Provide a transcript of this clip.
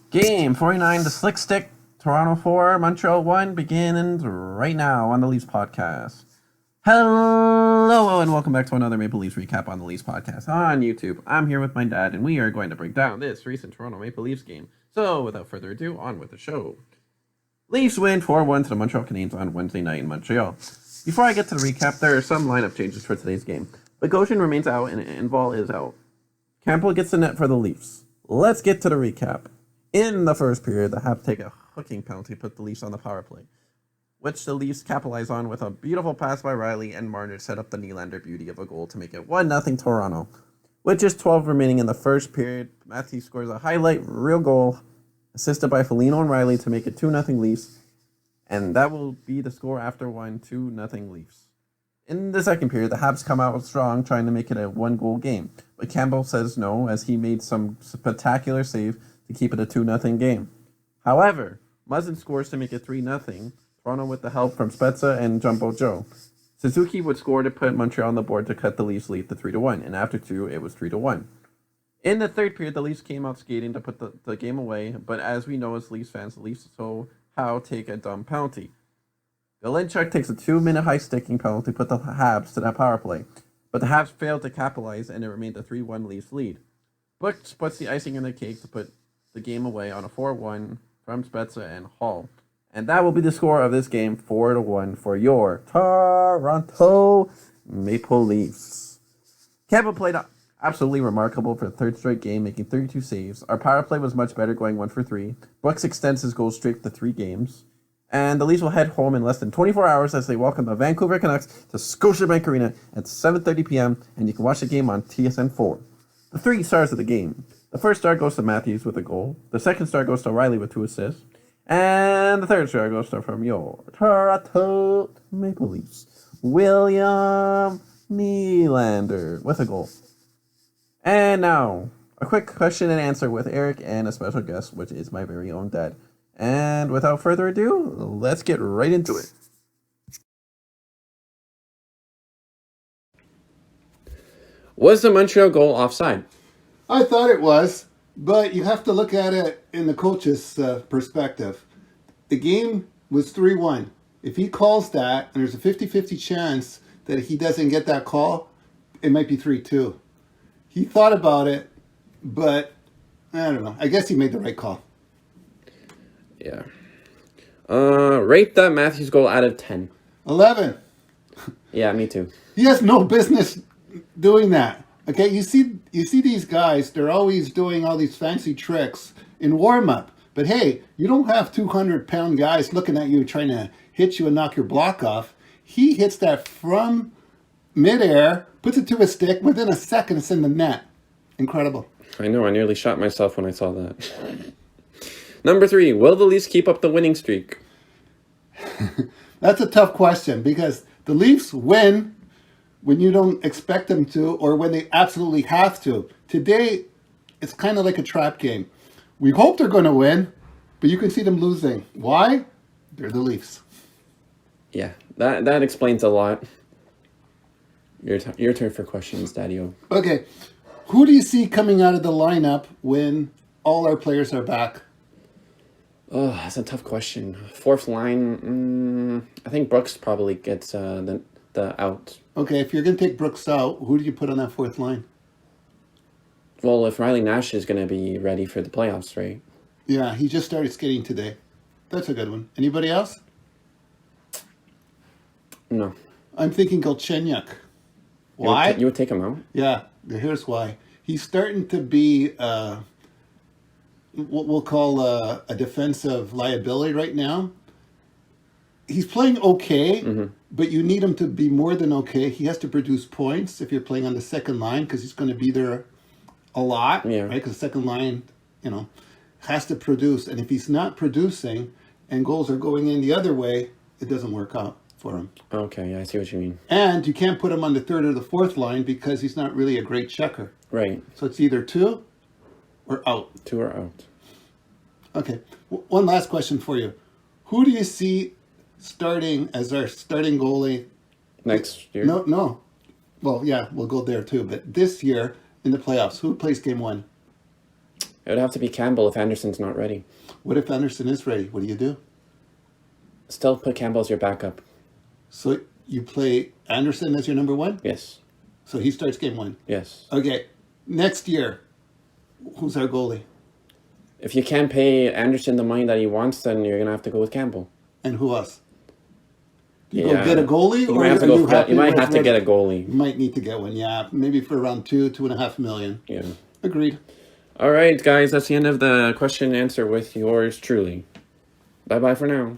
Game 49, the Slick Stick, Toronto 4, Montreal 1, begins right now on the Leafs podcast. Hello, and welcome back to another Maple Leafs recap on the Leafs podcast on YouTube. I'm here with my dad, and we are going to break down this recent Toronto Maple Leafs game. So, without further ado, on with the show. Leafs win 4-1 to the Montreal Canadiens on Wednesday night in Montreal. Before I get to the recap, there are some lineup changes for today's game. Bogosian remains out, and Enval is out. Campbell gets the net for the Leafs. Let's get to the recap. In the first period, the Habs take a hooking penalty to put the Leafs on the power play, which the Leafs capitalize on with a beautiful pass by Riley, and Marner set up the Nylander beauty of a goal to make it 1-0 Toronto. With just 12 remaining in the first period, Matthews scores a highlight reel goal, assisted by Foligno and Riley to make it 2-0 Leafs, and that will be the score after 2-0 Leafs. In the second period, the Habs come out strong, trying to make it a one-goal game, but Campbell says no, as he made some spectacular save to keep it a 2-0 game. However, Muzzin scores to make it 3-0, Toronto with the help from Spezza and Jumbo Joe. Suzuki would score to put Montreal on the board to cut the Leafs lead to 3-1, and after 2, it was 3-1. In the third period, the Leafs came out skating to put the game away, but as we know as Leafs fans, the Leafs somehow take a dumb penalty. Galinchuk takes a 2-minute high-sticking penalty to put the Habs to that power play, but the Habs failed to capitalize, and it remained a 3-1 Leafs lead. Bucks puts the icing on the cake to put the game away on a 4-1 from Spezza and Hall. And that will be the score of this game, 4-1 for your Toronto Maple Leafs. Campbell played absolutely remarkable for the third straight game, making 32 saves. Our power play was much better, going 1 for 3. Bucks extends his goal streak to 3 games. And the Leafs will head home in less than 24 hours as they welcome the Vancouver Canucks to Scotiabank Arena at 7:30 p.m. And you can watch the game on TSN4. The 3 stars of the game. The first star goes to Matthews with a goal. The second star goes to Riley with 2 assists. And the third star goes to from your Toronto Maple Leafs, William Nylander with a goal. And now, a quick question and answer with Eric and a special guest, which is my very own dad. And without further ado, let's get right into it. Was the Montreal goal offside? I thought it was, but you have to look at it in the coach's perspective. The game was 3-1. If he calls that, and there's a 50-50 chance that he doesn't get that call, it might be 3-2. He thought about it, but I don't know. I guess he made the right call. Yeah. Rate that Matthews goal out of 10. 11. Yeah, me too. He has no business doing that. Okay, you see these guys, they're always doing all these fancy tricks in warm-up. But hey, you don't have 200-pound guys looking at you trying to hit you and knock your block off. He hits that from midair, puts it to his stick, within a second it's in the net. Incredible. I know, I nearly shot myself when I saw that. Number 3, will the Leafs keep up the winning streak? That's a tough question because the Leafs win when you don't expect them to or when they absolutely have to. Today, it's kind of like a trap game. We hope they're going to win, but you can see them losing. Why? They're the Leafs. Yeah, that explains a lot. Your turn for questions, Daddy-O. Okay, who do you see coming out of the lineup when all our players are back? Oh, that's a tough question. Fourth line, I think Brooks probably gets the out. Okay, if you're going to take Brooks out, who do you put on that fourth line? Well, if Riley Nash is going to be ready for the playoffs, right? Yeah, he just started skating today. That's a good one. Anybody else? No. I'm thinking Galchenyuk. Why? You would take him out? Yeah, here's why. He's starting to be what we'll call a defensive liability right now. He's playing okay, but you need him to be more than okay. He has to produce points if you're playing on the second line because he's going to be there a lot, right? Because the second line, has to produce. And if he's not producing and goals are going in the other way, it doesn't work out for him. Okay, yeah, I see what you mean. And you can't put him on the third or the fourth line because he's not really a great checker. Right. So it's either 2 or out. 2 or out. Okay. One last question for you. Who do you see starting as our starting goalie next year? No. Well, yeah, we'll go there too. But this year in the playoffs, who plays game 1? It would have to be Campbell if Anderson's not ready. What if Anderson is ready? What do? Still put Campbell as your backup. So you play Anderson as your number one? Yes. So he starts game one? Yes. Okay. Next year, who's our goalie? If you can't pay Anderson the money that he wants, then you're going to have to go with Campbell. And who else? Do you go get a goalie? You might have to go. You might have to get a goalie. You might need to get one, yeah. Maybe for around $2.5 million. Yeah. Agreed. All right, guys. That's the end of the question and answer with yours truly. Bye-bye for now.